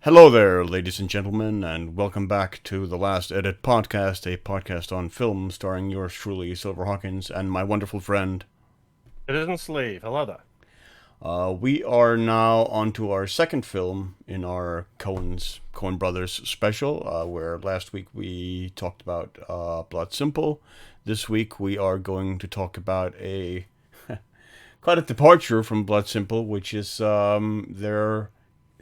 Hello there, ladies and gentlemen, and welcome back to the Last Edit podcast, a podcast on film starring yours truly, Silver Hawkins, and my wonderful friend. Citizen Slave. Hello there. We are now on to our second film in our Coen Brothers special, where last week we talked about Blood Simple. This week we are going to talk about a quite a departure from Blood Simple, which is their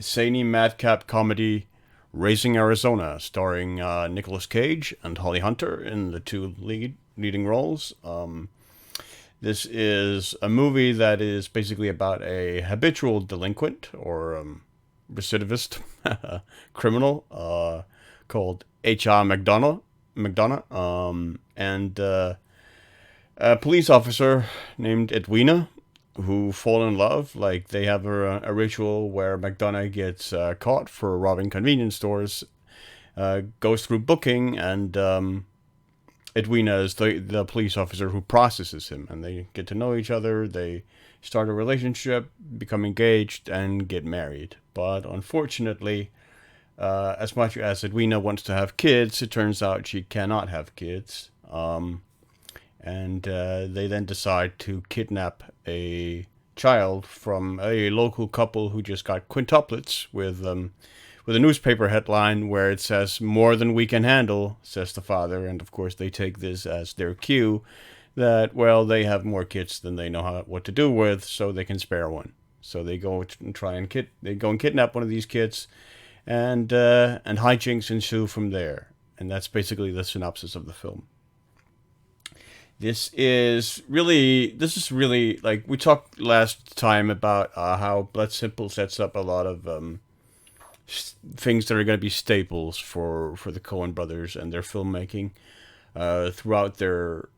zany madcap comedy Raising Arizona, starring Nicolas Cage and Holly Hunter in the two leading roles. This is a movie that is basically about a habitual delinquent or recidivist criminal called H.R. McDonough, and a police officer named Edwina who fall in love. Like, they have a ritual where McDonough gets caught for robbing convenience stores, goes through booking, and Edwina is the police officer who processes him, and they get to know each other. They start a relationship, become engaged, and get married. But unfortunately, as much as Edwina wants to have kids, it turns out she cannot have kids. And they then decide to kidnap a child from a local couple who just got quintuplets with a newspaper headline where it says "more than we can handle," says the father, and of course they take this as their cue that, well, they have more kids than they know what to do with, so they can spare one. So they go and kidnap one of these kids, and hijinks ensue from there, and that's basically the synopsis of the film. This is really like we talked last time about how Blood Simple sets up a lot of things that are going to be staples for the Coen brothers and their filmmaking throughout their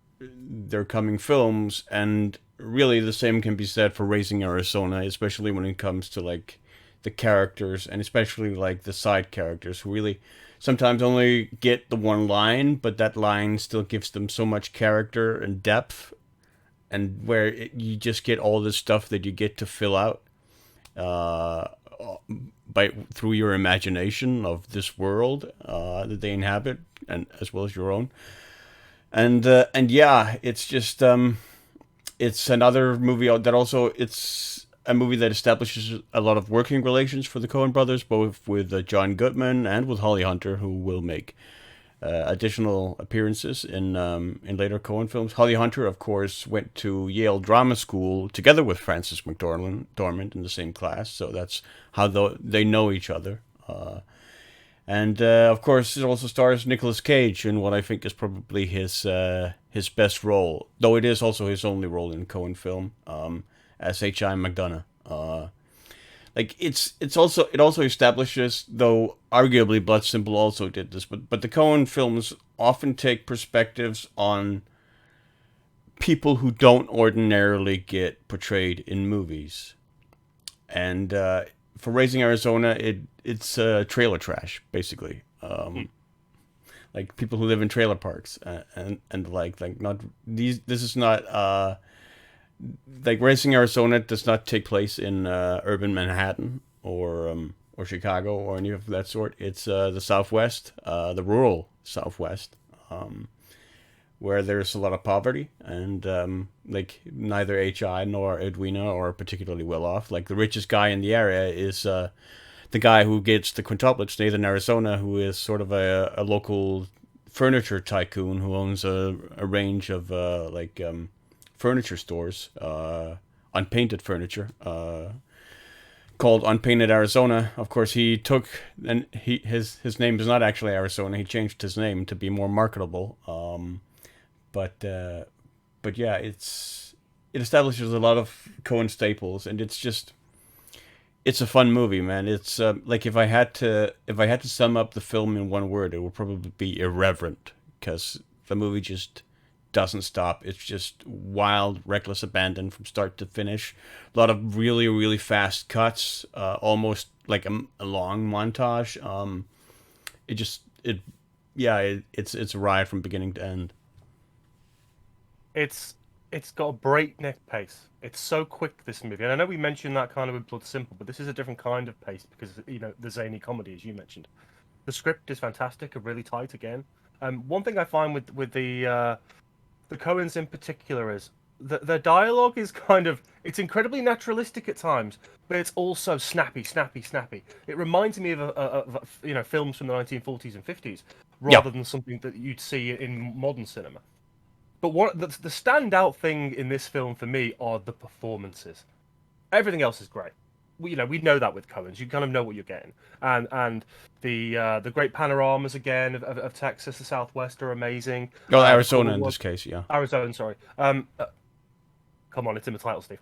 coming films, and really the same can be said for Raising Arizona, especially when it comes to like the characters, and especially like the side characters who really sometimes only get the one line, but that line still gives them so much character and depth, and where you just get all this stuff that you get to fill out uh, by through your imagination of this world that they inhabit, and as well as your own. And yeah, it's just it's another movie that also it's a movie that establishes a lot of working relations for the Coen brothers, both with John Goodman and with Holly Hunter, who will make additional appearances in later Coen films. Holly Hunter, of course, went to Yale Drama School together with Frances McDormand in the same class, so that's how they know each other. And of course, it also stars Nicolas Cage in what I think is probably his best role, though it is also his only role in Coen film, as H.I. McDonough. It also establishes, though arguably Blood Simple also did this, but the Coen films often take perspectives on people who don't ordinarily get portrayed in movies. And for Raising Arizona, it's trailer trash basically. Hmm. Like people who live in trailer parks, and like not these. This is not like Racing Arizona does not take place in urban Manhattan or Chicago or any of that sort. It's the Southwest, the rural Southwest, where there's a lot of poverty, and like neither Hi nor Edwina are particularly well off. Like the richest guy in the area is the guy who gets the quintuplets, Nathan Arizona, who is sort of a local furniture tycoon who owns a range of furniture stores, unpainted furniture, called Unpainted Arizona. Of course, he took and his name is not actually Arizona. He changed his name to be more marketable. But but yeah, it establishes a lot of Coen staples, and it's a fun movie, man. It's like if I had to sum up the film in one word, it would probably be irreverent, because the movie just doesn't stop. It's just wild, reckless abandon from start to finish. A lot of really, really fast cuts, almost like a long montage. It just it yeah, it's a ride from beginning to end. It's it's got a breakneck pace. It's so quick, this movie. And I know we mentioned that kind of with Blood Simple, but this is a different kind of pace because, the zany comedy, as you mentioned. The script is fantastic and really tight again. One thing I find with the Coens in particular is that the dialogue is it's incredibly naturalistic at times, but it's also snappy, snappy, snappy. It reminds me of films from the 1940s and 50s Yeah. rather than something that you'd see in modern cinema. But the standout thing in this film for me are the performances. Everything else is great. We know that with Coens, you kind of know what you're getting, and the great panoramas again of Texas, the Southwest are amazing. Well, The Arizona color in work, this case, yeah. Arizona, sorry. Come on, it's in the title, Steve.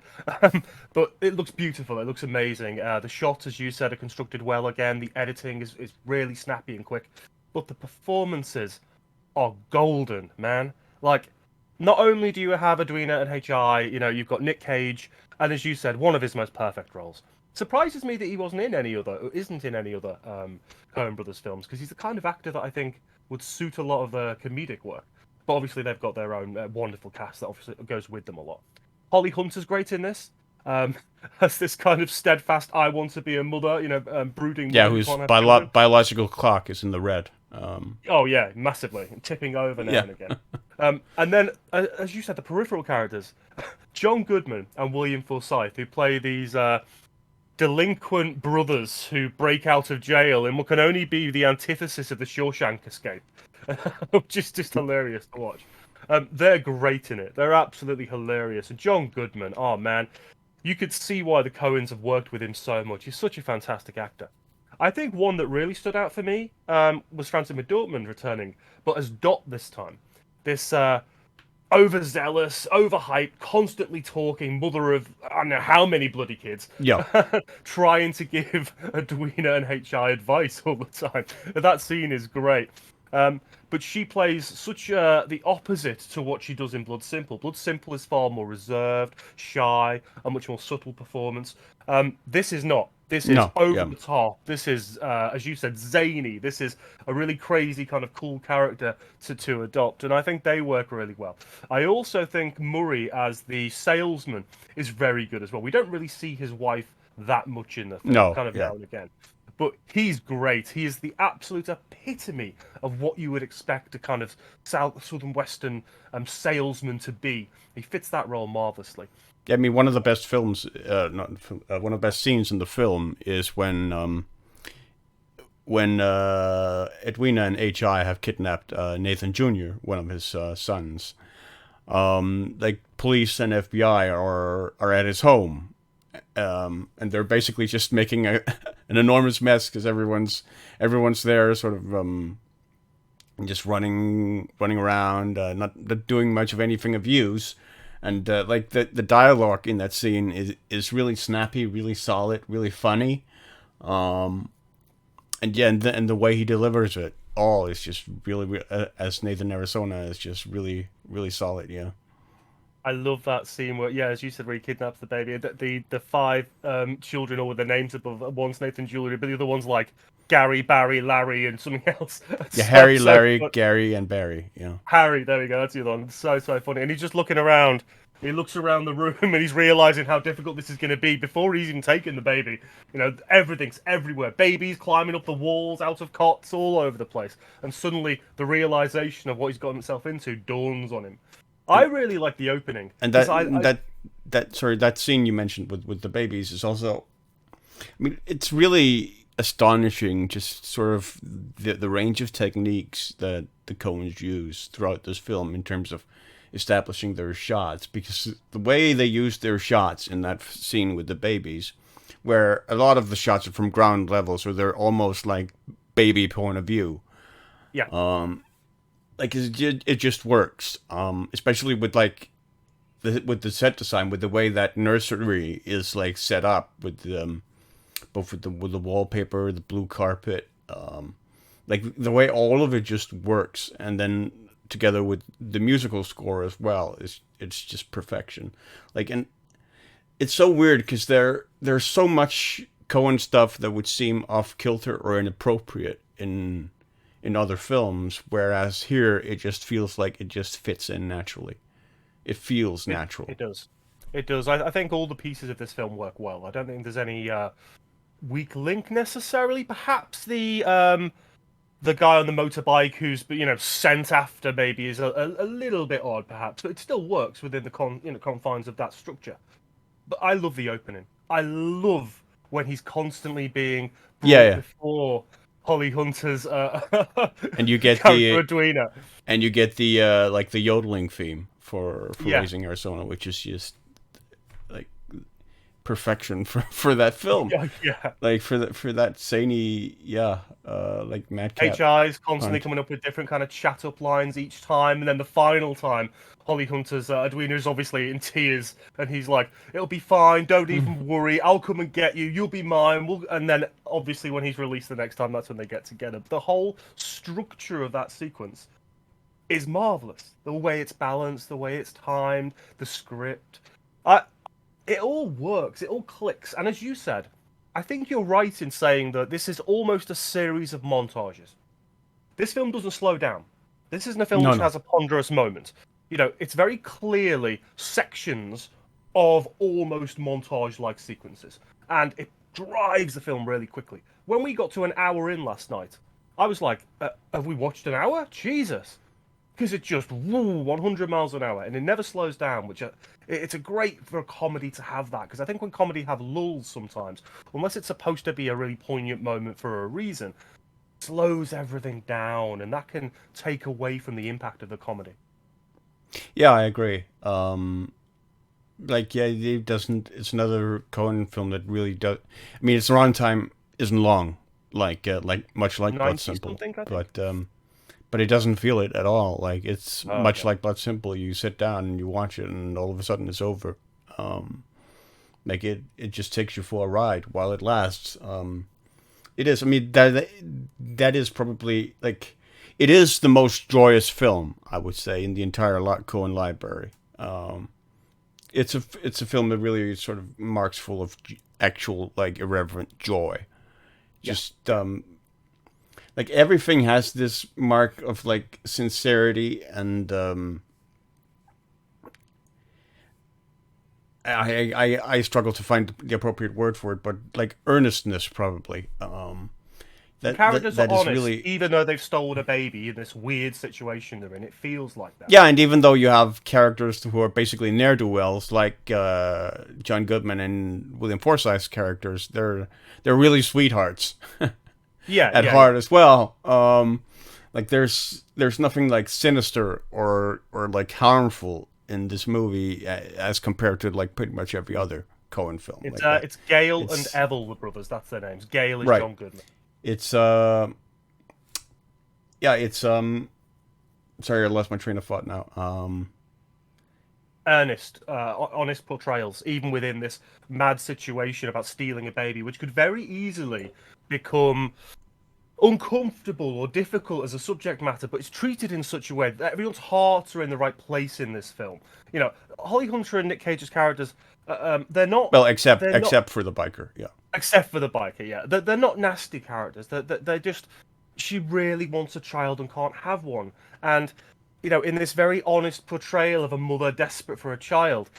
But it looks beautiful. It looks amazing. The shots, as you said, are constructed well again. The editing is really snappy and quick. But the performances are golden, man. Like, not only do you have Edwina and HI, you've got Nick Cage, and as you said, one of his most perfect roles. Surprises me that he wasn't in any other, or isn't in any other Coen Brothers films, because he's the kind of actor that I think would suit a lot of the comedic work. But obviously, they've got their own wonderful cast that obviously goes with them a lot. Holly Hunter's great in this. Has this kind of steadfast, I want to be a mother, brooding mother Yeah, who whose can't have children. biological clock is in the red. Oh yeah, massively, tipping over now Yeah. and again. And then, as you said, the peripheral characters, John Goodman and William Forsythe, who play these delinquent brothers who break out of jail in what can only be the antithesis of the Shawshank Escape, which is just hilarious to watch. They're great in it. They're absolutely hilarious. And John Goodman, oh man, you could see why the Coens have worked with him so much. He's such a fantastic actor. I think one that really stood out for me was Frances McDormand returning, but as Dot this time. This overzealous, overhyped, constantly talking mother of I don't know how many bloody kids, Yeah. trying to give Edwina and HI advice all the time. That scene is great. But she plays such the opposite to what she does in Blood Simple. Blood Simple is far more reserved, shy, a much more subtle performance. This is not. This is No. over Yeah. the top. This is, as you said, zany. This is a really crazy kind of cool character to adopt, and I think they work really well. I also think Murray as the salesman is very good as well. We don't really see his wife that much in the film, No. kind of Yeah. now and again. But he's great. He is the absolute epitome of what you would expect a kind of southern western salesman to be. He fits that role marvelously. I mean, one of the best films, one of the best scenes in the film is when Edwina and HI have kidnapped Nathan Jr., one of his sons. Like police and FBI are at his home, and they're basically just making an enormous mess because everyone's there, sort of just running around, not doing much of anything of use. And like the dialogue in that scene is really snappy, really solid, really funny, and yeah, and the way he delivers it all is just really, as Nathan Arizona is just really, really solid. Yeah. I love that scene where, yeah, as you said, where he kidnaps the baby. The five children, all with their names above. One's Nathan Julia, but the other one's like Gary, Barry, Larry, and something else. Yeah, So- Harry, so Larry, fun- Gary, and Barry. Yeah. Harry, there we go. That's the other one. So funny, and he's just looking around. He looks around the room and he's realizing how difficult this is going to be before he's even taken the baby. Everything's everywhere. Babies climbing up the walls, out of cots, all over the place. And suddenly the realization of what he's gotten himself into dawns on him. I really like the opening. And 'cause that scene you mentioned with the babies is also, I mean, it's really astonishing, just sort of the range of techniques that the Coens use throughout this film in terms of establishing their shots, because the way they use their shots in that scene with the babies, where a lot of the shots are from ground level, so they're almost like baby point of view. Yeah. Like it just works, especially with like with the set design, with the way that nursery is like set up with both with the wallpaper, the blue carpet, like the way all of it just works, and then together with the musical score as well, it's just perfection. Like, and it's so weird because there's so much Coen stuff that would seem off kilter or inappropriate in other films, whereas here it just feels like it just fits in naturally. It feels natural. It does. It does. I think all the pieces of this film work well. I don't think there's any weak link necessarily. Perhaps the guy on the motorbike who's sent after maybe is a little bit odd, perhaps, but it still works within the confines of that structure. But I love the opening. I love when he's constantly being brought before Holly Hunter's and you get character Edwina. And you get the like the yodeling theme for Raising Arizona, which is just like perfection for that film. Yeah. Like for that zany, like madcap. HI is constantly coming up with different kind of chat up lines each time, and then the final time, Holly Hunter's Edwina is obviously in tears, and he's like, "It'll be fine, don't even worry, I'll come and get you, you'll be mine." And then obviously when he's released the next time, that's when they get together. The whole structure of that sequence is marvelous. The way it's balanced, the way it's timed, the script, it all works, it all clicks. And as you said, I think you're right in saying that this is almost a series of montages. This film doesn't slow down. This isn't a film which has a ponderous moment. It's very clearly sections of almost montage-like sequences, and it drives the film really quickly. When we got to an hour in last night, I was like, have we watched an hour? Jesus. Because it just 100 miles an hour, and it never slows down, which it's a great for a comedy to have that. Because I think when comedy have lulls sometimes, unless it's supposed to be a really poignant moment for a reason, it slows everything down, and that can take away from the impact of the comedy. Yeah, I agree. It doesn't. It's another Coen film that really does. I mean, its runtime isn't long, like much like Blood Simple, but it doesn't feel it at all. Like it's much like Blood Simple. You sit down and you watch it, and all of a sudden it's over. It just takes you for a ride while it lasts. It is. I mean, that is probably like it is the most joyous film, I would say, in the entire Coen library. It's a film that really sort of marks full of actual like irreverent joy. Just like everything has this mark of like sincerity and I struggle to find the appropriate word for it, but like earnestness probably. The characters are honest, really... even though they've stolen a baby in this weird situation they're in. It feels like that. Yeah, and even though you have characters who are basically ne'er-do-wells, like John Goodman and William Forsythe's characters, they're really sweethearts. At heart as well. Like there's nothing like sinister or like harmful in this movie as compared to like pretty much every other Coen film. It's Gale and Evil, the brothers. That's their names. Gale is John Goodman. It's sorry, I lost my train of thought now. Honest portrayals, even within this mad situation about stealing a baby, which could very easily become uncomfortable or difficult as a subject matter, but it's treated in such a way that everyone's hearts are in the right place in this film. Holly Hunter and Nick Cage's characters, they're not... Well, except for the biker, yeah. Except for the biker, yeah. They're not nasty characters. They're just... She really wants a child and can't have one. And, in this very honest portrayal of a mother desperate for a child,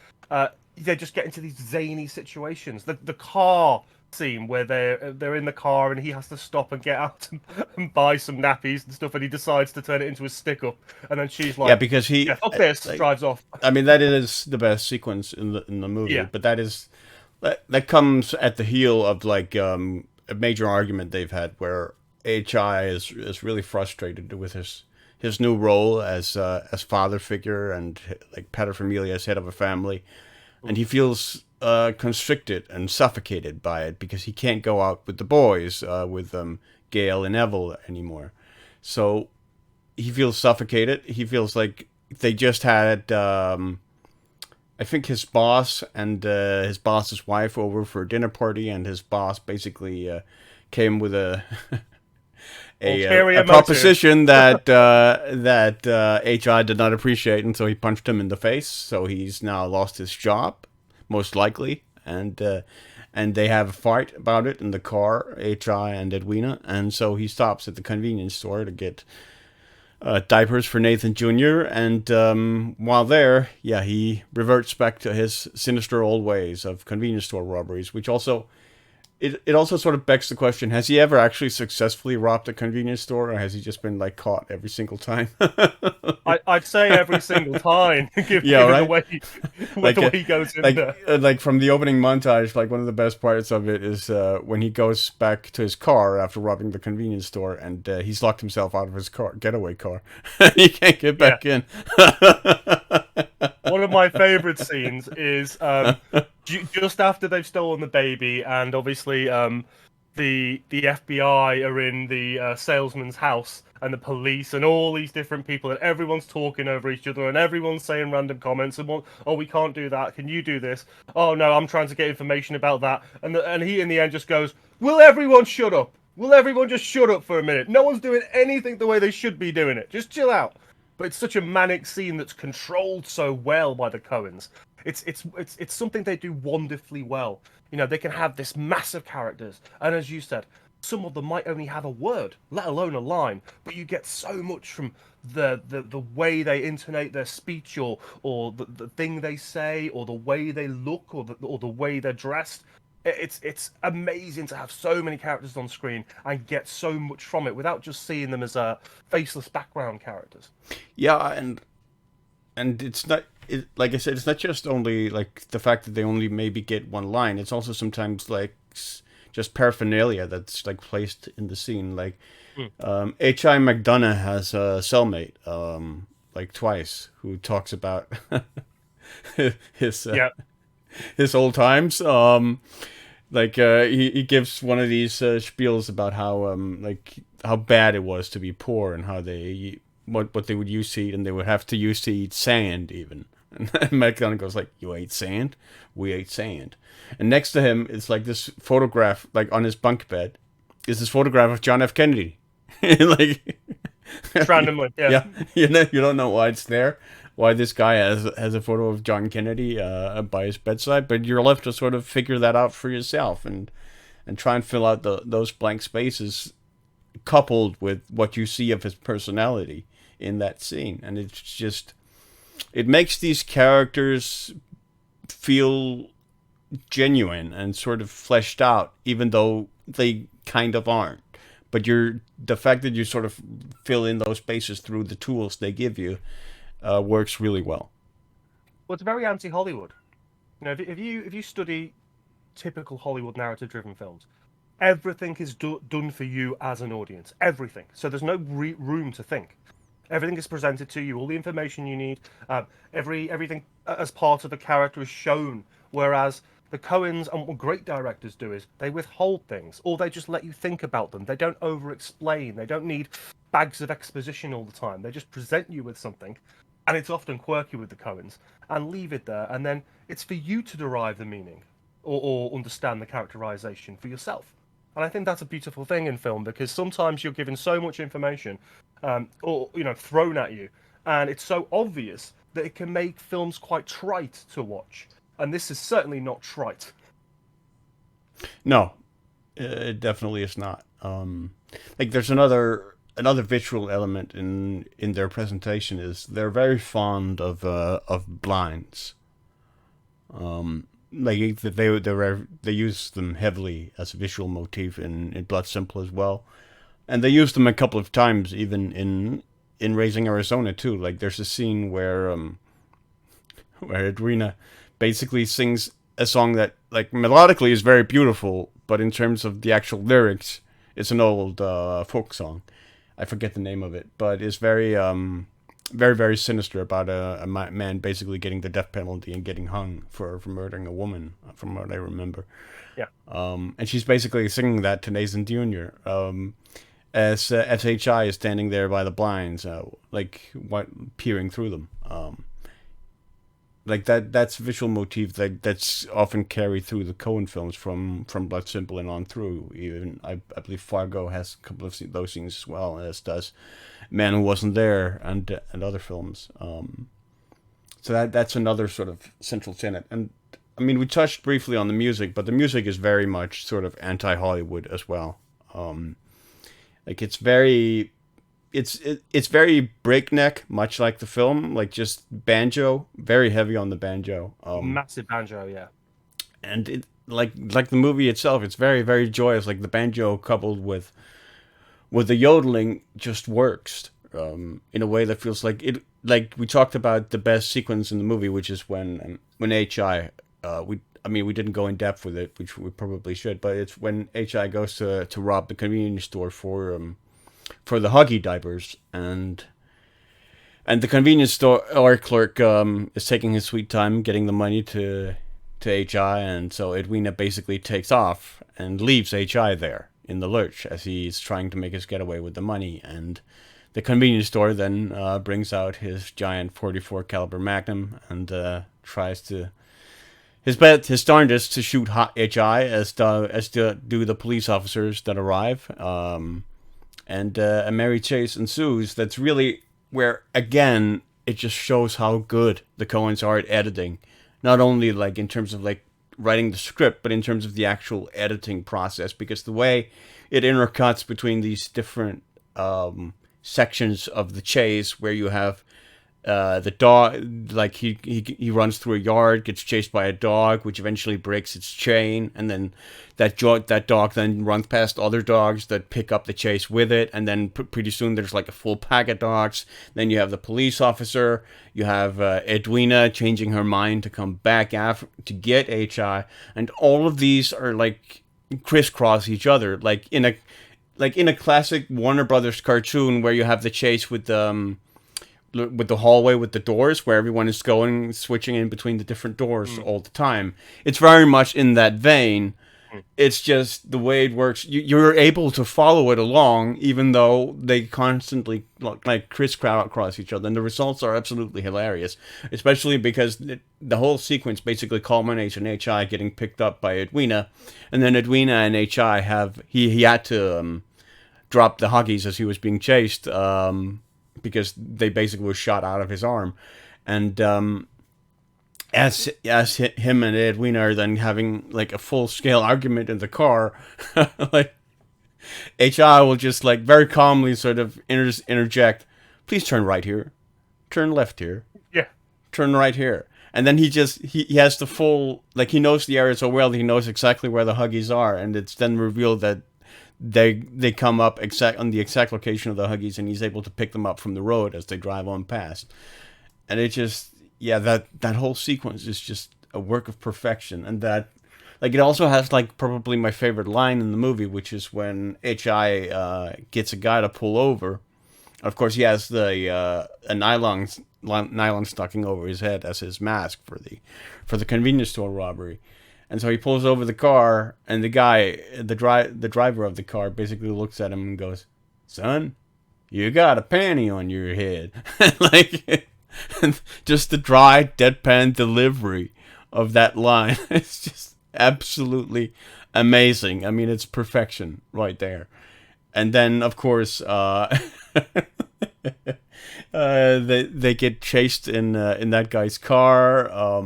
they just get into these zany situations. The car scene where they're in the car and he has to stop and get out and buy some nappies and stuff, and he decides to turn it into a stick-up, and then she's like, because he fuck this, drives off. I mean, that is the best sequence in the movie, but that comes at the heel of like a major argument they've had where H.I. is really frustrated with his new role as father figure and like paterfamilias as head of a family, and he feels constricted and suffocated by it because he can't go out with the boys, with Gale and Neville anymore. So he feels suffocated. He feels like they just had, I think, his boss and his boss's wife over for a dinner party, and his boss basically came with a proposition that H.I. did not appreciate, and so he punched him in the face. So he's now lost his job, most likely, and they have a fight about it in the car, H.I. and Edwina, and so he stops at the convenience store to get diapers for Nathan Jr. And while there, yeah, he reverts back to his sinister old ways of convenience store robberies, which also it also sort of begs the question: has he ever actually successfully robbed a convenience store, or has he just been like caught every single time? I'd say every single time, Yeah, given right. the Like, way he goes in there. like from the opening montage, like one of the best parts of it is when he goes back to his car after robbing the convenience store, and he's locked himself out of his car, getaway car. He can't get Yeah. back in. One of my favorite scenes is just after they've stolen the baby, and obviously the FBI are in the salesman's house, and the police, and all these different people, and everyone's talking over each other, and everyone's saying random comments, and oh, we can't do that. Can you do this? Oh no, I'm trying to get information about that, and he in the end just goes, "Will everyone shut up? Will everyone just shut up for a minute? No one's doing anything the way they should be doing it. Just chill out." But it's such a manic scene that's controlled so well by the Coens. It's something they do wonderfully well. You know, they can have this massive characters, and as you said, some of them might only have a word, let alone a line. But you get so much from the way they intonate their speech, or the thing they say, or the way they look, or the way they're dressed. It's amazing to have so many characters on screen and get so much from it without just seeing them as faceless background characters. Yeah, and it's not like I said, it's not just only like the fact that they only maybe get one line. It's also sometimes like just paraphernalia that's like placed in the scene. Like H.I. McDonough has a cellmate, like twice, who talks about his Yeah. his old times. Like he gives one of these spiels about how like how bad it was to be poor, and how they what they would use to eat, and they would have to use to eat sand even. And McDonough goes like, "You ate sand? We ate sand." And next to him is like this photograph, like on his bunk bed, is this photograph of John F. Kennedy. Like, Just randomly, yeah. yeah, you don't know why it's there, why this guy has a photo of John Kennedy by his bedside, but you're left to sort of figure that out for yourself, and try and fill out those blank spaces, coupled with what you see of his personality in that scene. And it's just, it makes these characters feel genuine and sort of fleshed out, even though they kind of aren't. But the fact that you sort of fill in those spaces through the tools they give you works really well. Well, it's very anti-Hollywood. You know, if you study typical Hollywood narrative-driven films, everything is done for you as an audience. Everything. So there's no room to think. Everything is presented to you. All the information you need. Everything as part of the character is shown. Whereas the Coens, and what great directors do, is they withhold things, or they just let you think about them. They don't over-explain. They don't need bags of exposition all the time. They just present you with something, and it's often quirky with the Coens, and leave it there. And then it's for you to derive the meaning, or understand the characterization for yourself. And I think that's a beautiful thing in film, because sometimes you're given so much information, or thrown at you, and it's so obvious that it can make films quite trite to watch. And this is certainly not trite. No, it definitely is not. Like there's another visual element in their presentation is they're very fond of blinds. Like they use them heavily as a visual motif in Blood Simple as well, and they use them a couple of times even in Raising Arizona too. Like there's a scene where Edwina basically sings a song that like melodically is very beautiful, but in terms of the actual lyrics, it's an old folk song. I forget the name of it, but it's very very sinister about a man basically getting the death penalty and getting hung for murdering a woman, from what I remember. Yeah. And she's basically singing that to Nathan Jr. As SHI is standing there by the blinds, peering through them. Like that's a visual motif that's often carried through the Coen films from Blood Simple and on through. Even I believe Fargo has a couple of those scenes as well, as does Man Who Wasn't There and other films. So that's another sort of central tenet. And I mean, we touched briefly on the music, but the music is very much sort of anti-Hollywood as well. Like it's very it's very breakneck, much like the film, like just banjo, very heavy on the banjo. Massive banjo, yeah. And it like the movie itself, it's very very joyous. Like the banjo coupled with the yodeling just works in a way that feels like it. Like we talked about the best sequence in the movie, which is when HI we didn't go in depth with it, which we probably should, but it's when HI goes to rob the convenience store for the Huggy diapers, and the convenience store clerk is taking his sweet time getting the money to HI, and so Edwina basically takes off and leaves HI there in the lurch as he's trying to make his getaway with the money. And the convenience store then brings out his giant 44 caliber Magnum and tries to his darndest to shoot HI as do the police officers that arrive. And a merry chase ensues. That's really where, again, it just shows how good the Coens are at editing. Not only like in terms of like writing the script, but in terms of the actual editing process. Because the way it intercuts between these different sections of the chase, where you have the dog, like he runs through a yard, gets chased by a dog, which eventually breaks its chain, and then that dog then runs past other dogs that pick up the chase with it, and then pretty soon there's like a full pack of dogs. Then you have the police officer, you have Edwina changing her mind to come back after to get HI, and all of these are like crisscross each other, like in a classic Warner Brothers cartoon where you have the chase with the hallway with the doors, where everyone is switching in between the different doors all the time. It's very much in that vein. It's just the way it works. You're able to follow it along, even though they constantly like crisscross across each other. And the results are absolutely hilarious, especially because the whole sequence basically culminates in HI getting picked up by Edwina. And then Edwina and HI he had to drop the Huggies as he was being chased, because they basically were shot out of his arm. And as him and Edwina are then having like a full scale argument in the car, like HI will just like very calmly sort of interject, "Please turn right here, turn left here, Yeah. turn right here." And then he has the full, like, he knows the area so well that he knows exactly where the Huggies are, and it's then revealed that they come up on the exact location of the Huggies, and he's able to pick them up from the road as they drive on past. And it just, yeah, that whole sequence is just a work of perfection. And that, like, it also has like probably my favorite line in the movie, which is when HI gets a guy to pull over. Of course, he has a nylon stocking over his head as his mask for the convenience store robbery. And so he pulls over the car, and the guy, the driver of the car, basically looks at him and goes, "Son, you got a panty on your head." Like, just the dry, deadpan delivery of that line. It's just absolutely amazing. I mean, it's perfection right there. And then, of course, they get chased in that guy's car.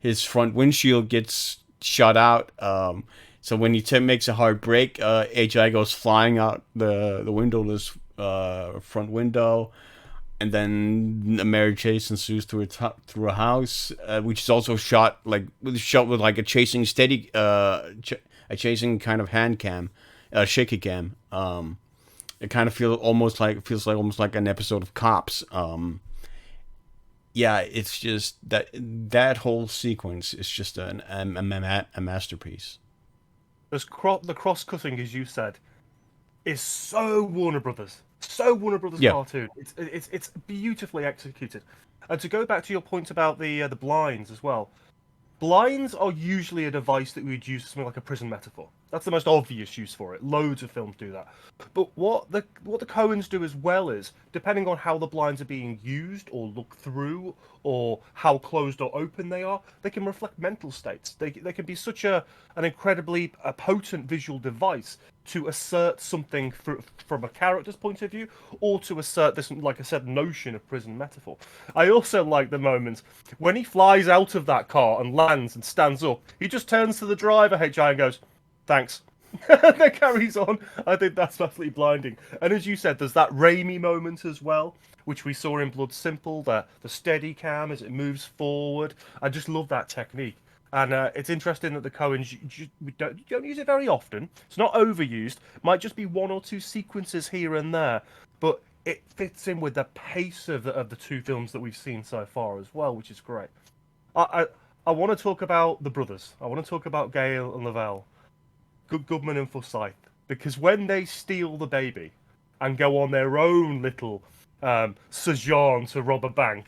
His front windshield gets shot out. So when he makes a hard break, HI goes flying out the windowless front window, and then a merry chase ensues through a house, which is also shot with like a chasing a chasing kind of hand cam, shaky cam. It kind of feels almost like an episode of Cops. Yeah, it's just that whole sequence is just a masterpiece. The cross-cutting, as you said, is so Warner Brothers. So Warner Brothers Yeah. cartoon. It's beautifully executed. And to go back to your point about the blinds as well, blinds are usually a device that we would use for something like a prison metaphor. That's the most obvious use for it. Loads of films do that. But what the Coens do as well is, depending on how the blinds are being used or looked through, or how closed or open they are, they can reflect mental states. They can be such an incredibly potent visual device to assert something from a character's point of view, or to assert this, like I said, notion of prison metaphor. I also like the moment when he flies out of that car and lands and stands up. He just turns to the driver, HI, and goes, "Thanks." that carries on. I think that's absolutely blinding. And as you said, there's that Raimi moment as well, which we saw in Blood Simple, the steady cam as it moves forward. I just love that technique. And it's interesting that the Coens you don't use it very often. It's not overused. Might just be one or two sequences here and there, but it fits in with the pace of the two films that we've seen so far as well, which is great. I I, I want to talk about the brothers. I want to talk about Gail and Lavelle. Goodman and Forsythe, because when they steal the baby and go on their own little sojourn to rob a bank,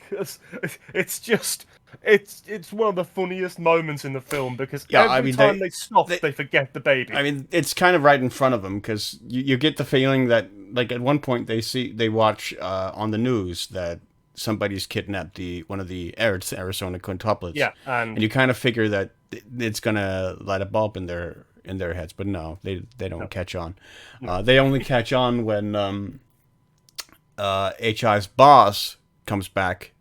it's just it's one of the funniest moments in the film because Yeah, I every mean time they stop, they they forget the baby. I mean, it's kind of right in front of them because you get the feeling that, like, at one point they watch on the news that somebody's kidnapped one of the Arizona quintuplets, Yeah, and and you kind of figure that it's gonna light a bulb in their heads, but no, they don't no, catch on. no. They only catch on when HI's boss comes back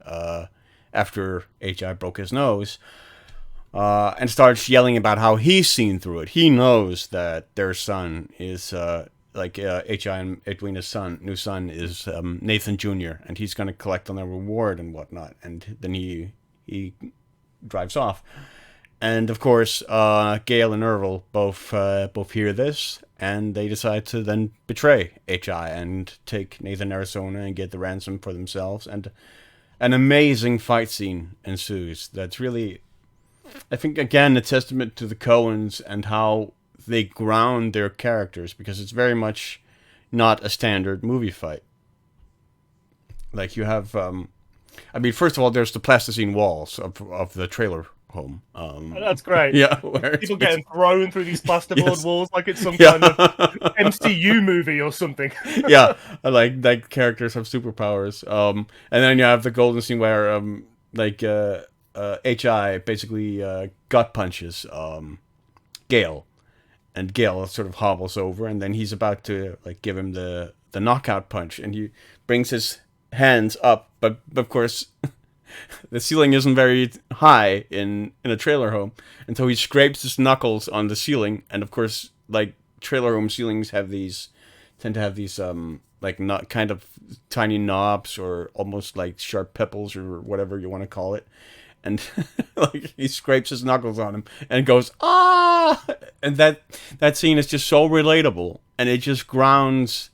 after HI broke his nose. And starts yelling about how he's seen through it. He knows that their son is H.I. and Edwina's new son is Nathan Jr., and he's going to collect on their reward and whatnot. And then he drives off. And of course, Gail and Errol both hear this, and they decide to then betray H.I. and take Nathan, Arizona, and get the ransom for themselves. And an amazing fight scene ensues. That's really, I think, again, a testament to the Coens and how they ground their characters, because it's very much not a standard movie fight. Like, you have, I mean, first of all, there's the plasticine walls of the trailer home. That's great. Yeah, where People getting thrown through these plasterboard yes. walls like it's some Yeah. kind of MCU movie or something. Yeah, like characters have superpowers. And then you have the golden scene where HI basically gut punches Gale, and Gale sort of hobbles over, and then he's about to like give him the knockout punch, and he brings his hands up, but of course the ceiling isn't very high in a trailer home, and so he scrapes his knuckles on the ceiling, and of course, like, trailer home ceilings tend to have these like, not kind of tiny knobs or almost like sharp pebbles or whatever you want to call it, and like, he scrapes his knuckles on him and goes, ah, and that scene is just so relatable, and it just grounds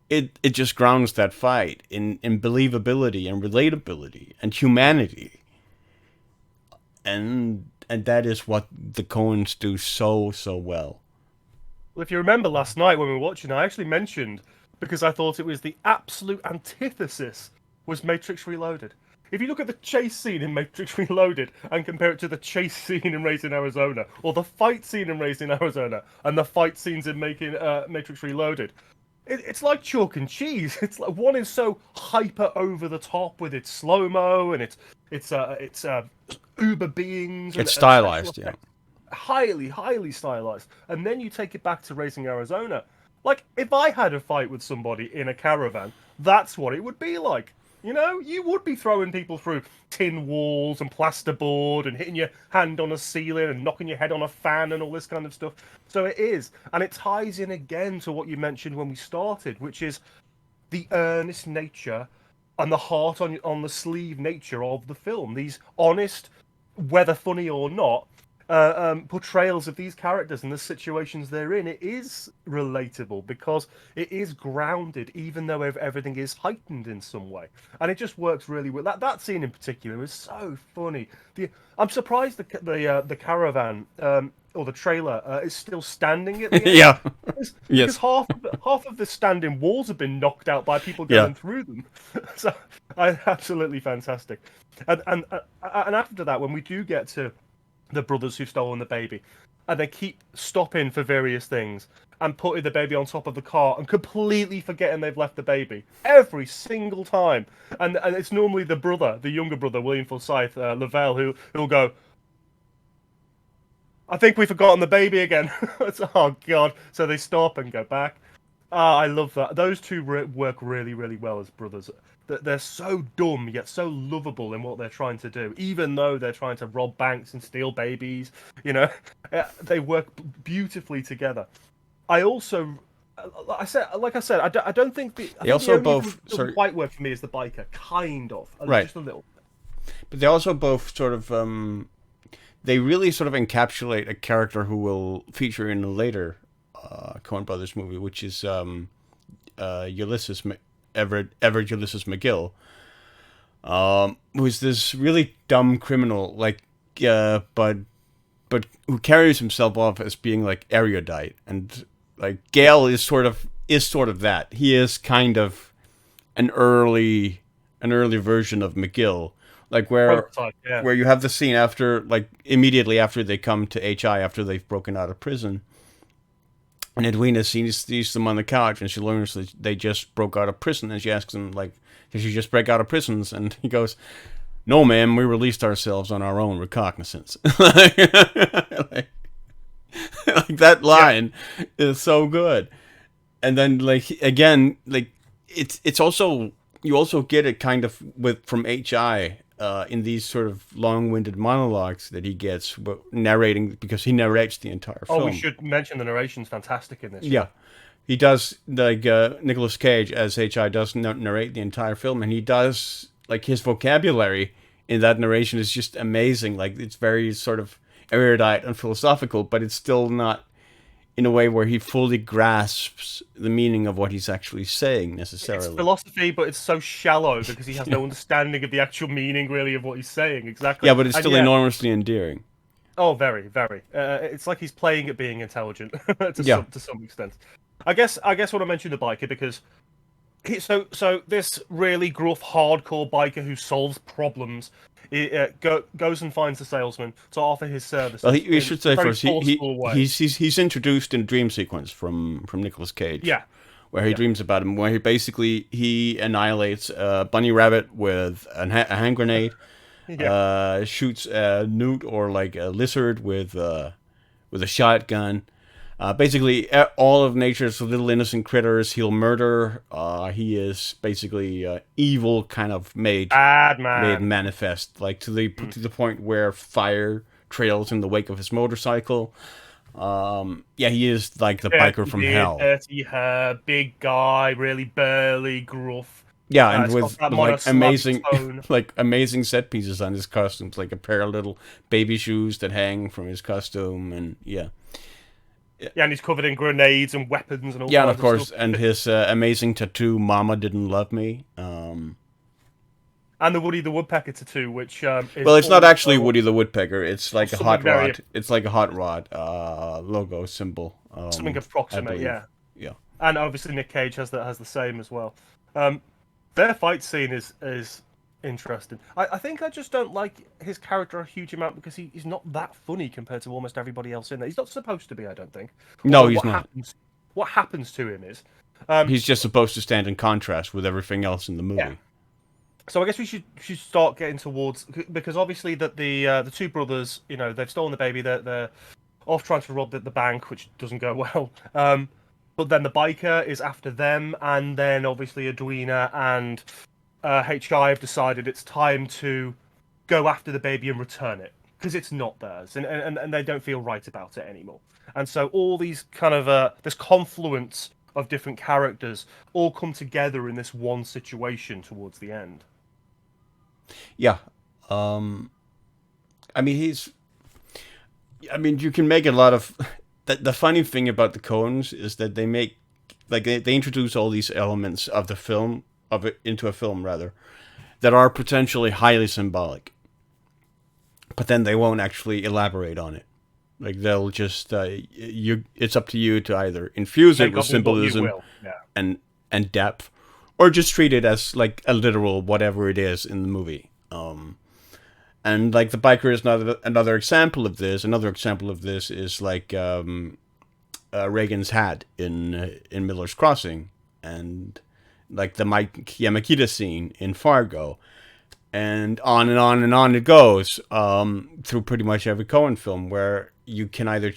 that fight in believability and relatability and humanity, and that is what the Coens do so well. Well, if you remember last night when we were watching, I actually mentioned, because I thought it was the absolute antithesis, was Matrix Reloaded. If you look at the chase scene in Matrix Reloaded and compare it to the chase scene in Raising Arizona, or the fight scene in Raising Arizona, and the fight scenes in Matrix Reloaded, it's like chalk and cheese. It's like one is so hyper over the top with its slow mo and it's uber beings. It's and stylized, yeah. Highly stylized. And then you take it back to Raising Arizona. Like, if I had a fight with somebody in a caravan, that's what it would be like. You know, you would be throwing people through tin walls and plasterboard and hitting your hand on a ceiling and knocking your head on a fan and all this kind of stuff. So it is. And it ties in again to what you mentioned when we started, which is the earnest nature and the heart on the sleeve nature of the film. These honest, whether funny or not, portrayals of these characters and the situations they're in. It is relatable because it is grounded, even though everything is heightened in some way, and it just works really well. That scene in particular is so funny. I'm surprised the caravan or the trailer is still standing at the end. Yeah. Because Yes. half of the standing walls have been knocked out by people going through them. So, absolutely fantastic. And after that, when we do get to the brothers who've stolen the baby, and they keep stopping for various things and putting the baby on top of the car and completely forgetting they've left the baby every single time. And it's normally the younger brother, William Forsythe, Lavelle, who'll go, I think we've forgotten the baby again. Oh god. So they stop and go back. I love that. Those two work really, really well as brothers. They're so dumb yet so lovable in what they're trying to do, even though they're trying to rob banks and steal babies. You know, they work beautifully together. I also, like I said, I don't think I They think the also only thing both that doesn't quite work for me is the biker, kind of, right, just a little. but they also both sort of they really sort of encapsulate a character who will feature in a later Coen Brothers movie, which is Ulysses Everett Ulysses McGill, who's this really dumb criminal, like, but who carries himself off as being like erudite, and like Gale is sort of that. He is kind of an early version of McGill, like Prototype, yeah. where you have the scene after, like, immediately after they come to HI after they've broken out of prison. And Edwina sees them on the couch, and she learns that they just broke out of prison. And she asks him, like, did you just break out of prisons? And he goes, no, ma'am, we released ourselves on our own recognizance. like, like that line is so good. And then, like, again, like, it's also, you also get it kind of from HI in these sort of long-winded monologues that he gets narrating, because he narrates the entire film. Oh, we should mention the narration's fantastic in this. Yeah. He does, like, Nicolas Cage as HI does narrate the entire film, and he does, like, his vocabulary in that narration is just amazing. Like, it's very sort of erudite and philosophical, but it's still not in a way where he fully grasps the meaning of what he's actually saying necessarily. It's philosophy, but it's so shallow because he has no understanding of the actual meaning, really, of what he's saying. Exactly. Yeah, but it's still enormously endearing. Oh, very, very. It's like he's playing at being intelligent to some extent. I guess what I mentioned the biker because so this really gruff, hardcore biker who solves problems. Goes and finds the salesman to offer his services. Well, we should say first, he's introduced in a dream sequence from Nicolas Cage. Yeah. Where he dreams about him, where he annihilates a bunny rabbit with a hand grenade, shoots a newt or like a lizard with a shotgun. Basically, all of nature's little innocent critters he'll murder. He is basically evil, kind of made manifest, like to the point where fire trails in the wake of his motorcycle. He is like the biker from hell. Dirty hair, big guy, really burly, gruff. Yeah, and with like amazing set pieces on his costumes, like a pair of little baby shoes that hang from his costume, and yeah, and he's covered in grenades and weapons and all. Yeah, and of course, and his amazing tattoo, "Mama Didn't Love Me." And the Woody the Woodpecker tattoo, which is it's not actually Woody the Woodpecker. It's like a hot rod. It's like a hot rod logo symbol. Something approximate, yeah. And obviously Nick Cage has the same as well. Their fight scene is interesting. I think I just don't like his character a huge amount because he's not that funny compared to almost everybody else in there. He's not supposed to be, I don't think. No, he's not. What happens to him is he's just supposed to stand in contrast with everything else in the movie. Yeah. So I guess we should start getting towards, because obviously that the two brothers, you know, they've stolen the baby. They're off trying to rob the bank, which doesn't go well. But then the biker is after them, and then obviously Edwina and HI have decided it's time to go after the baby and return it because it's not theirs, and they don't feel right about it anymore. And so all these kind of this confluence of different characters all come together in this one situation towards the end. Yeah. You can make a lot of... The funny thing about the Coens is that they make... Like, they introduce all these elements of the film, into a film, rather, that are potentially highly symbolic. But then they won't actually elaborate on it. Like, they'll just... it's up to you to either infuse it with symbolism and depth, or just treat it as, like, a literal whatever it is in the movie. And, like, the biker is another example of this. Another example of this is, like, Reagan's hat in Miller's Crossing, and, like, the Mike Yamakita scene in Fargo. And on and on and on it goes, through pretty much every Coen film, where you can either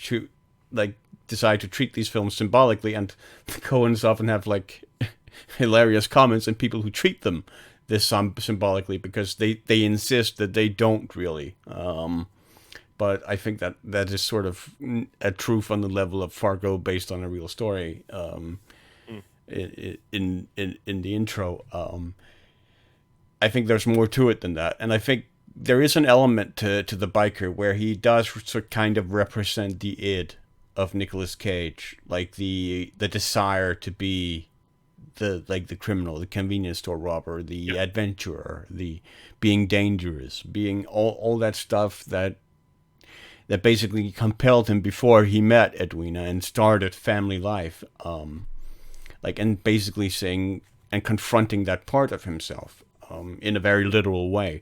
decide to treat these films symbolically, and the Coens often have, like, hilarious comments, and people who treat them this symbolically, because they insist that they don't really. But I think that is sort of a truth on the level of Fargo based on a real story. In the intro, I think there's more to it than that, and I think there is an element to the biker where he does sort of kind of represent the id of Nicolas Cage, like the desire to be the criminal, the convenience store robber, the adventurer, the being dangerous, being all that stuff that basically compelled him before he met Edwina and started family life. And basically saying and confronting that part of himself in a very literal way.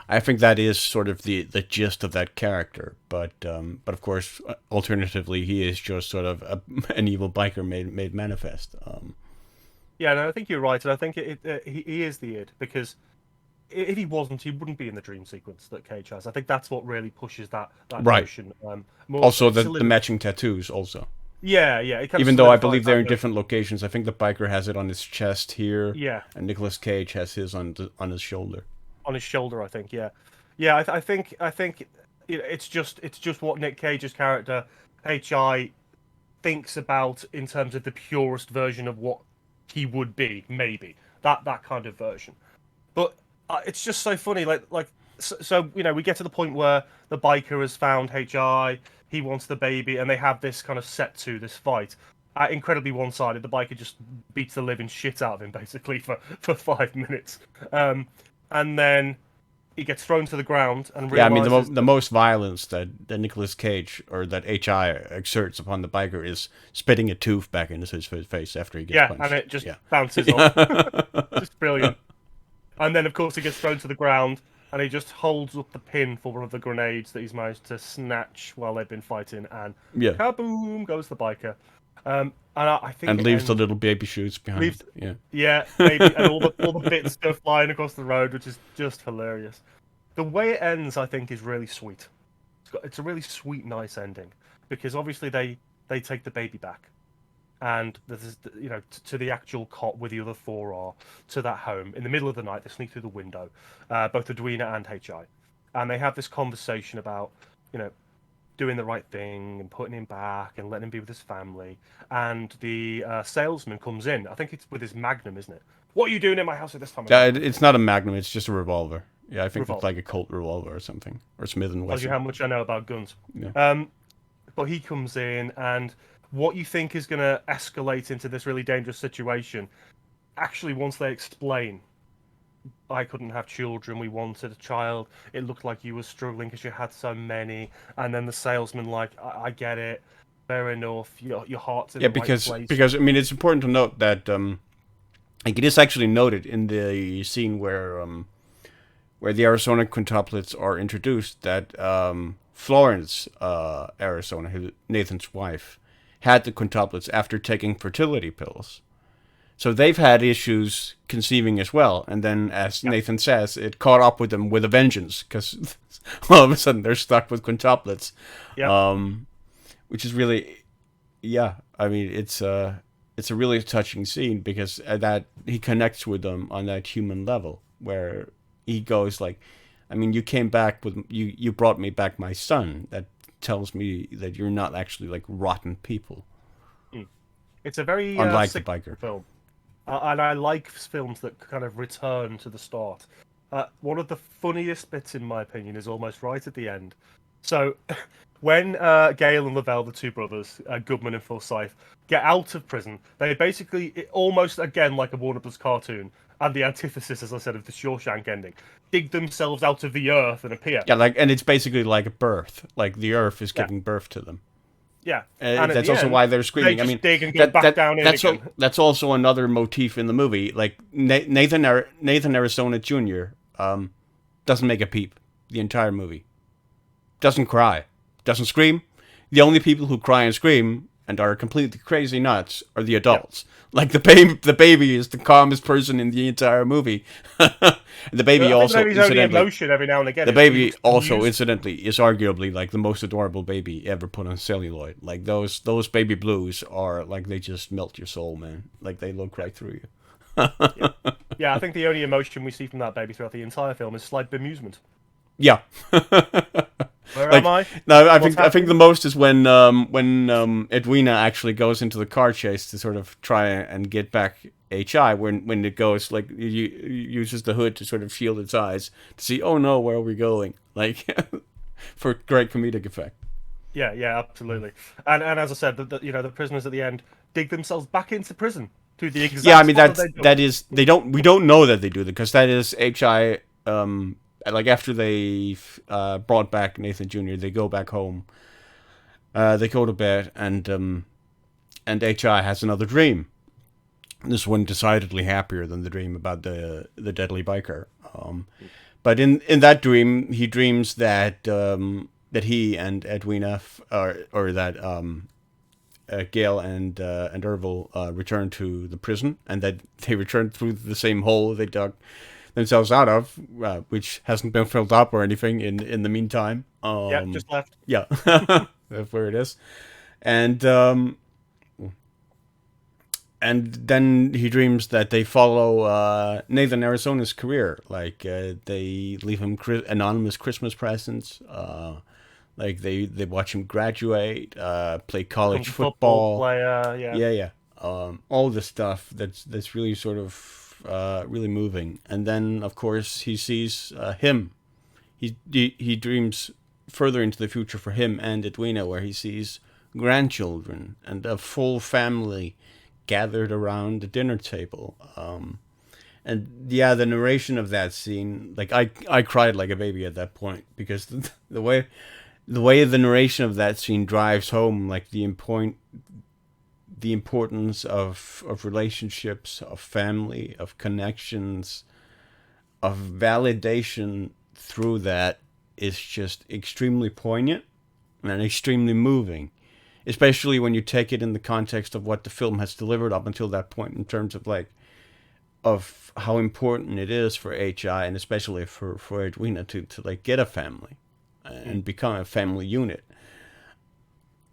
I think that is sort of the gist of that character, but of course, alternatively, he is just sort of an evil biker made manifest. Yeah, no, I think you're right, and I think he is the id, because if he wasn't, he wouldn't be in the dream sequence that Cage has. I think that's what really pushes that Right. notion. Also, the matching tattoos also. Yeah. It kind Even of though I solidifies believe they're in that different locations, I think the biker has it on his chest here, Yeah, and Nicolas Cage has his on his shoulder. on his shoulder, I think. Yeah. I think it's just what Nick Cage's character Hi thinks about in terms of the purest version of what he would be, maybe that kind of version. But it's just so funny, so we get to the point where the biker has found Hi, he wants the baby, and they have this kind of this fight. Incredibly one-sided. The biker just beats the living shit out of him basically for 5 minutes, and then he gets thrown to the ground and realizes... Yeah, I mean, the most violence that Nicolas Cage or that Hi exerts upon the biker is spitting a tooth back into his face after he gets punched. And it just bounces off. Just brilliant. And then, of course, he gets thrown to the ground, and he just holds up the pin for one of the grenades that he's managed to snatch while they've been fighting, and kaboom goes the biker. And I think and leaves the little baby shoots behind. Yeah, maybe, and all the bits go flying across the road, which is just hilarious. The way it ends, I think, is really sweet. It's a really sweet, nice ending, because obviously they take the baby back, and there's to the actual cot where the other four are, to that home in the middle of the night. They sneak through the window, both Edwina and Hi, and they have this conversation about doing the right thing and putting him back and letting him be with his family. And the salesman comes in. I think it's with his Magnum, isn't it? What are you doing in my house at this time? It's not a Magnum. It's just a revolver. Yeah, I think Revolver. It's like a Colt revolver or something, or Smith and Tells Wesson. you how much I know about guns. Yeah. But he comes in, and what you think is going to escalate into this really dangerous situation, actually, once they explain, I couldn't have children, we wanted a child, it looked like you were struggling because you had so many, and then the salesman, I get it, fair enough, your heart's in the right place. Because I mean, it's important to note that it is actually noted in the scene where the Arizona quintuplets are introduced that Florence Arizona, Nathan's wife, had the quintuplets after taking fertility pills. So they've had issues conceiving as well, and then, as Nathan says, it caught up with them with a vengeance, because all of a sudden they're stuck with quintuplets, which is really, I mean, it's a really touching scene, because that he connects with them on that human level, where he goes like, I mean, you came back with you brought me back my son. That tells me that you're not actually like rotten people. It's a very unlike the biker film. And I like films that kind of return to the start. One of the funniest bits, in my opinion, is almost right at the end. So, when Gale and Lavelle, the two brothers, Goodman and Forsythe, get out of prison, they basically, almost again like a Warner Bros. Cartoon, and the antithesis, as I said, of the Shawshank ending, dig themselves out of the earth and appear. Yeah, and it's basically like a birth. Like the earth is giving birth to them. Yeah, and that's also why they're screaming. They just dig and go back down in again. That's also another motif in the movie. Like Nathan Arizona Jr. Doesn't make a peep the entire movie. Doesn't cry. Doesn't scream. The only people who cry and scream and are completely crazy nuts are the adults. Like the baby is the calmest person in the entire movie. The baby also, incidentally, emotion every now and again. The baby also, incidentally, is arguably like the most adorable baby ever put on celluloid. Like those baby blues are like, they just melt your soul, man. Like they look right through you. Yeah, I think the only emotion we see from that baby throughout the entire film is slight bemusement. Yeah. Where am Like, I? no, What's I think the happening? most is when Edwina actually goes into the car chase to sort of try and get back HI, when it goes like uses the hood to sort of shield its eyes to see, oh no, where are we going, like for great comedic effect. Yeah, yeah, absolutely. And as I said, the prisoners at the end dig themselves back into prison to the Yeah, I exact mean spot that they that jumped. is we don't know that they do that because that is HI. Like after they brought back Nathan Jr., they go back home. They go to bed, and HI has another dream. This one decidedly happier than the dream about the deadly biker. But in that dream, he dreams that that he and Edwina, or that Gail and Ervil return to the prison, and that they return through the same hole they dug themselves out of, which hasn't been filled up or anything in the meantime. Yeah, just left. Yeah, that's where it is, and and then he dreams that they follow Nathan Arizona's career. Like they leave him anonymous Christmas presents. Like they watch him graduate, play college Becomes a football football. player. Yeah. Yeah, yeah. All the stuff that's really sort of really moving. And then of course he sees him. He dreams further into the future for him and Edwina, where he sees grandchildren and a full family gathered around the dinner table. And yeah, the narration of that scene, like I cried like a baby at that point because the way the narration of that scene drives home like the importance of relationships, of family, of connections, of validation through that is just extremely poignant and extremely moving, especially when you take it in the context of what the film has delivered up until that point in terms of like of how important it is for HI and especially for Edwina to like get a family and become a family unit.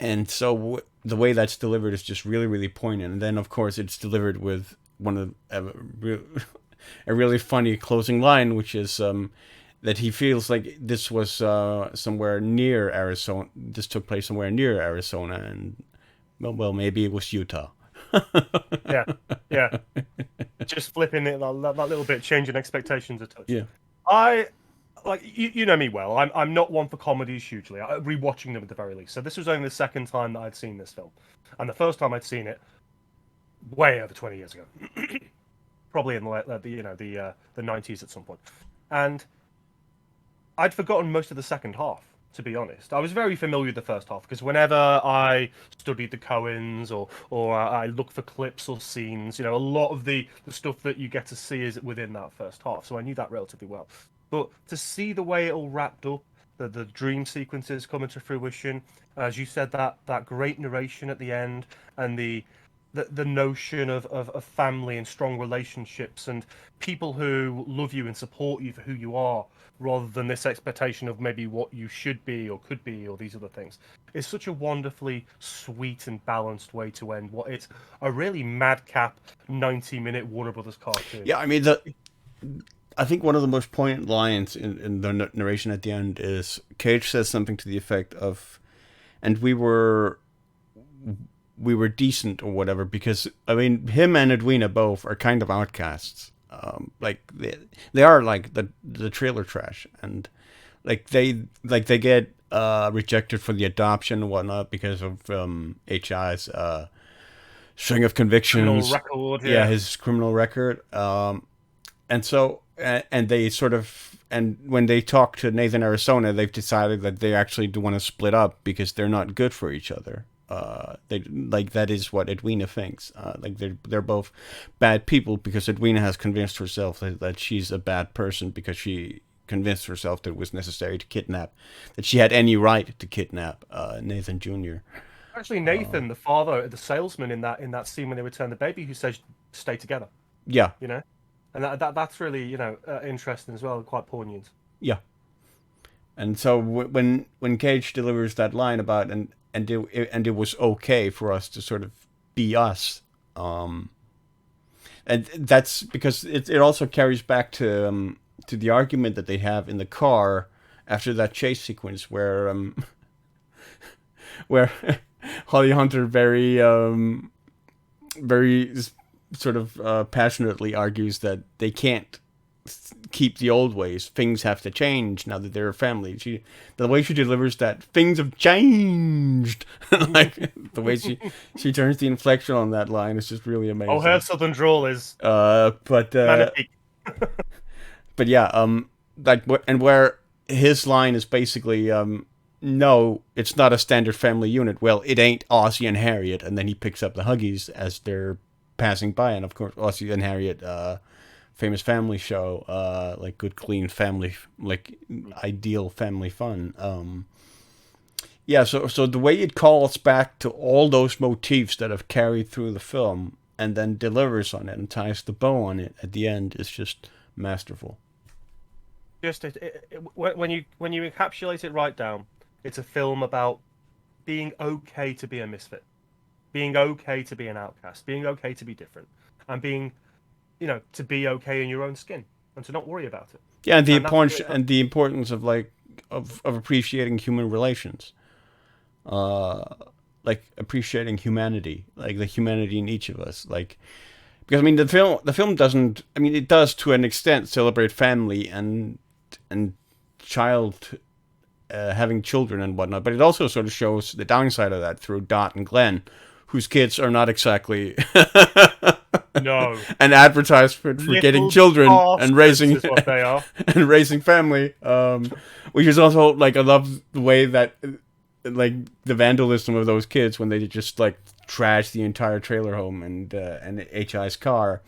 And so the way that's delivered is just really really poignant. And then of course it's delivered with one of a really funny closing line, which is that he feels like this was somewhere near Arizona. This took place somewhere near Arizona, and well maybe it was Utah. Yeah, yeah. Just flipping it that little bit, changing expectations a touch. Yeah. I like you know me well. I'm not one for comedies hugely. Rewatching them at the very least. So this was only the second time that I'd seen this film, and the first time I'd seen it way over 20 years ago, probably in the 90s at some point, and I'd forgotten most of the second half. To be honest, I was very familiar with the first half because whenever I studied the Coens or I look for clips or scenes, a lot of the stuff that you get to see is within that first half. So I knew that relatively well. But to see the way it all wrapped up, the dream sequences coming to fruition, as you said, that great narration at the end, and the notion of family and strong relationships and people who love you and support you for who you are, rather than this expectation of maybe what you should be or could be or these other things. It's such a wonderfully sweet and balanced way to end what is a really madcap 90-minute Warner Brothers cartoon. Yeah, I mean I think one of the most poignant lines in the narration at the end is Cage says something to the effect of, and we were decent or whatever, because I mean him and Edwina both are kind of outcasts. Like they are like the trailer trash, and they get rejected for the adoption and whatnot because of HI's string of Criminal convictions. record, Yeah, yeah. his criminal record. And so and they sort of, and when they talk to Nathan Arizona, they've decided that they actually do want to split up because they're not good for each other. They like that is what Edwina thinks. Like they're both bad people because Edwina has convinced herself that she's a bad person because she convinced herself that it was necessary to kidnap, that she had any right to kidnap Nathan Jr. Actually, Nathan, the father, the salesman in that scene when they return the baby, who says, "Stay together," Yeah, you know, and that's really interesting as well, quite poignant. yeah. And so when Cage delivers that line about and it was okay for us to sort of be us, and that's because it also carries back to the argument that they have in the car after that chase sequence where Holly Hunter very sort of passionately argues that they can't keep the old ways. Things have to change now that they're a family. The way she delivers that, things have changed. Like the way she turns the inflection on that line is just really amazing. Oh, her southern drawl is but yeah, like and where his line is basically no, it's not a standard family unit. Well, it ain't Ozzie and Harriet, and then he picks up the Huggies as they're passing by, and of course Ozzie and Harriet, famous family show, like good clean family, like ideal family fun. Yeah, so the way it calls back to all those motifs that have carried through the film, and then delivers on it and ties the bow on it at the end is just masterful. Just when you encapsulate it right down, it's a film about being okay to be a misfit, being okay to be an outcast, being okay to be different, and being, to be okay in your own skin and to not worry about it. Yeah, and the importance of of appreciating human relations, like appreciating humanity, like the humanity in each of us, like. Because I mean, the film doesn't. I mean, it does to an extent celebrate family and child having children and whatnot, but it also sort of shows the downside of that through Dot and Glenn, whose kids are not exactly no an advertisement for getting children and raising is what they are. And raising family. Which is also like, I love the way that like the vandalism of those kids when they just like trash the entire trailer home and HI's car,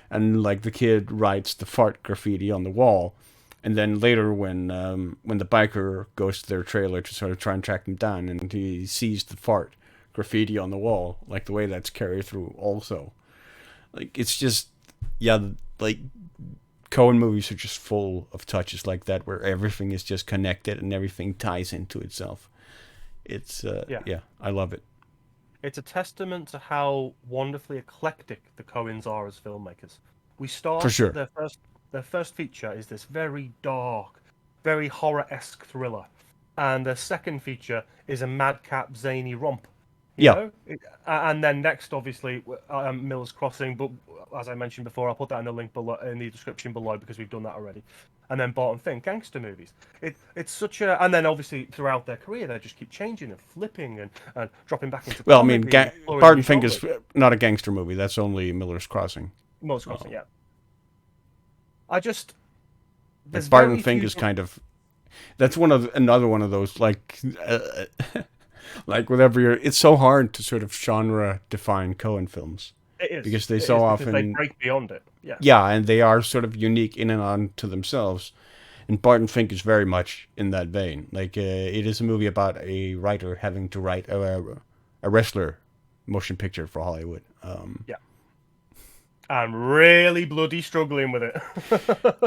and like the kid writes the fart graffiti on the wall, and then later when the biker goes to their trailer to sort of try and track them down, and he sees the fart graffiti on the wall, like the way that's carried through also, like it's just, yeah, like Coen movies are just full of touches like that where everything is just connected and everything ties into itself. It's yeah, I love it. It's a testament to how wonderfully eclectic the Coens are as filmmakers. We start For sure. Their first feature is this very dark, very horror-esque thriller, and their second feature is a madcap zany romp. You know? And then next, obviously, Miller's Crossing. But as I mentioned before, I'll put that in the link below, in the description below, because we've done that already. And then Barton Fink, gangster movies. It's such a, and then obviously throughout their career, they just keep changing and flipping and dropping back into. Well, I mean, Barton Fink is not a gangster movie. That's only Miller's Crossing. Miller's Crossing, yeah. I just. Barton Fink is kind of. That's another one of those like. Like whatever it's so hard to sort of genre define Coen films. It is. Because they so often they break beyond it. Yeah. Yeah, and they are sort of unique in and on to themselves. And Barton Fink is very much in that vein. Like it is a movie about a writer having to write a wrestler motion picture for Hollywood. Yeah. I'm really bloody struggling with it.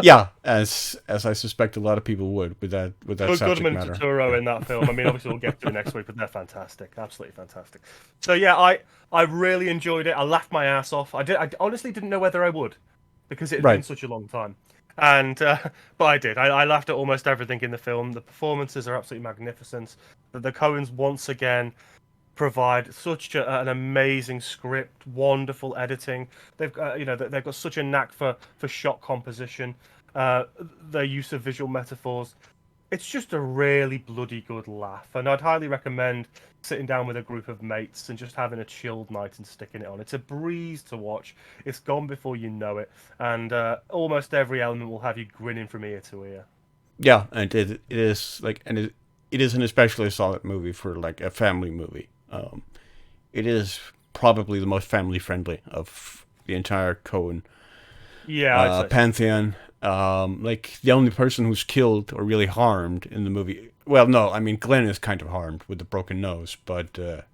Yeah, as I suspect a lot of people would with that subject Goodman matter. Turturro in that film. I mean, obviously we'll get to it next week, but they're fantastic, absolutely fantastic. So yeah, I really enjoyed it. I laughed my ass off. I honestly didn't know whether I would, because it had been such a long time, and but I did. I laughed at almost everything in the film. The performances are absolutely magnificent. The Coens once again provide such an amazing script, wonderful editing. They've they've got such a knack for shot composition, their use of visual metaphors. It's just a really bloody good laugh, and I'd highly recommend sitting down with a group of mates and just having a chilled night and sticking it on. It's a breeze to watch. It's gone before you know it, and almost every element will have you grinning from ear to ear. Yeah, and it is like, and it is an especially solid movie for like a family movie. It is probably the most family friendly of the entire Coen pantheon. Like the only person who's killed or really harmed in the movie. Well, no, I mean Glenn is kind of harmed with the broken nose, but but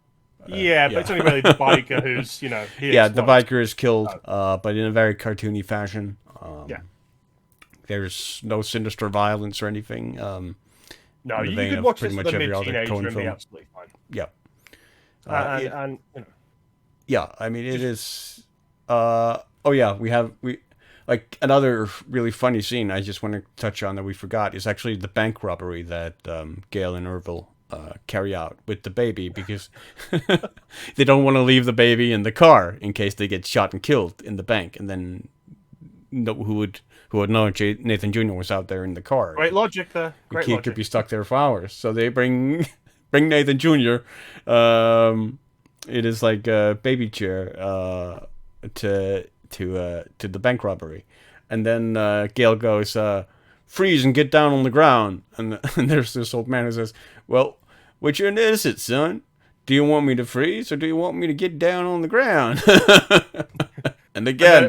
it's only really the biker who's the biker is killed, but in a very cartoony fashion. There's no sinister violence or anything. No, you could watch this with a mid-teenager and be absolutely fine. Yeah. And yeah, I mean it is Oh yeah, we like another really funny scene I just want to touch on that we forgot is actually the bank robbery that Gail and Irville carry out with the baby because they don't want to leave the baby in the car in case they get shot and killed in the bank, and then who would know Nathan Jr. was out there in the car. Great logic there. The Great kid logic. could be stuck there for hours, so they bring Nathan Jr. It is like a baby chair to the bank robbery, and then Gail goes, "Freeze and get down on the ground." And there's this old man who says, "Well, which one is it, son? Do you want me to freeze or do you want me to get down on the ground?" And again,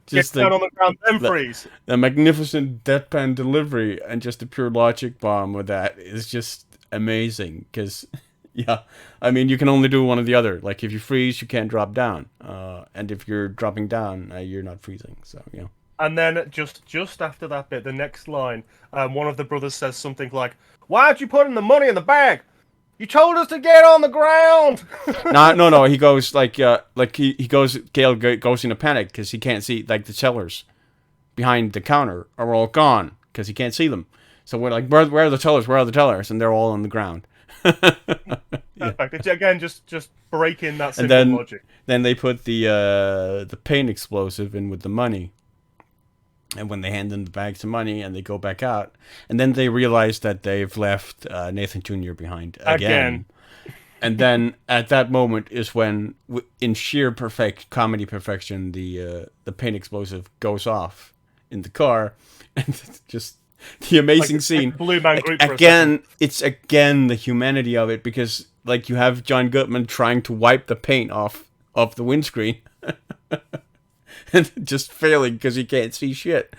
just get down on the ground, then freeze. The magnificent deadpan delivery and just the pure logic bomb with that is just amazing. Because, yeah, I mean, you can only do one or the other. Like, if you freeze, you can't drop down. And if you're dropping down, you're not freezing. So, yeah. And then just after that bit, the next line, one of the brothers says something like, "Why'd you put in the money in the bag? You told us to get on the ground." No. He goes he goes. Gail goes in a panic because he can't see, like, the tellers behind the counter are all gone because he can't see them. So we're like, where are the tellers? Where are the tellers? And they're all on the ground. Yeah. It's, again, just breaking that simple logic. Then they put the paint explosive in with the money. And when they hand them the bags of money and they go back out, and then they realize that they've left Nathan Jr. behind again. And then at that moment is when, in sheer comedy perfection, the paint explosive goes off in the car, and it's just the amazing scene. Blue Man Group again, it's again the humanity of it, because like you have John Goodman trying to wipe the paint off the windscreen. And just failing because he can't see shit.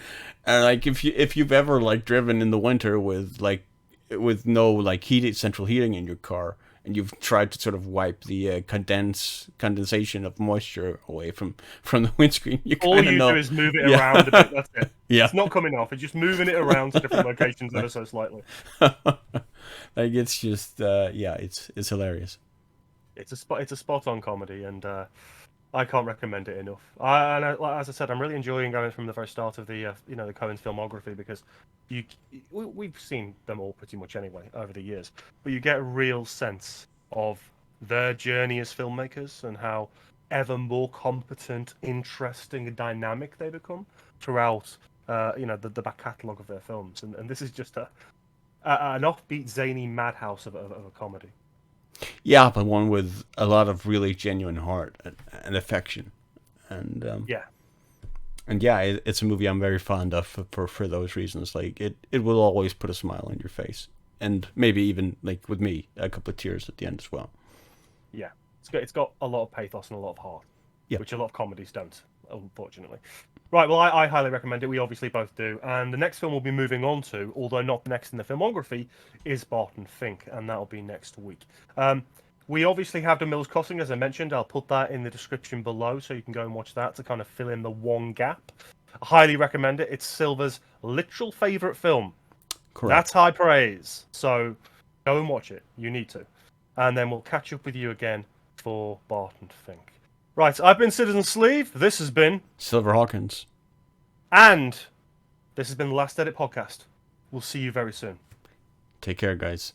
And like if you've ever like driven in the winter with no like central heating in your car, and you've tried to sort of wipe the condensation of moisture away from the windscreen, you kind of know. All you do is move it around a bit. That's it. Yeah, it's not coming off. It's just moving it around to different locations ever so slightly. Like it's just it's hilarious. It's a spot on comedy, and I can't recommend it enough. As I said, I'm really enjoying going from the very start of the the Coen's filmography, because we've seen them all pretty much anyway over the years, but you get a real sense of their journey as filmmakers and how ever more competent, interesting, and dynamic they become throughout the back catalogue of their films. And this is just an offbeat, zany madhouse of a comedy. Yeah, but one with a lot of really genuine heart and affection, and it's a movie I'm very fond of for those reasons. Like it will always put a smile on your face, and maybe even like with me, a couple of tears at the end as well. Yeah, it's got a lot of pathos and a lot of heart, yeah, which a lot of comedies don't, unfortunately. Right, well, I highly recommend it. We obviously both do. And the next film we'll be moving on to, although not next in the filmography, is Barton Fink, and that'll be next week. We obviously have The Miller's Crossing, as I mentioned. I'll put that in the description below, so you can go and watch that to kind of fill in the one gap. I highly recommend it. It's Silver's literal favourite film. Correct. That's high praise. So go and watch it. You need to. And then we'll catch up with you again for Barton Fink. Right, I've been Citizen Sleeve. This has been Silver Hawkins. And this has been the Last Edit Podcast. We'll see you very soon. Take care, guys.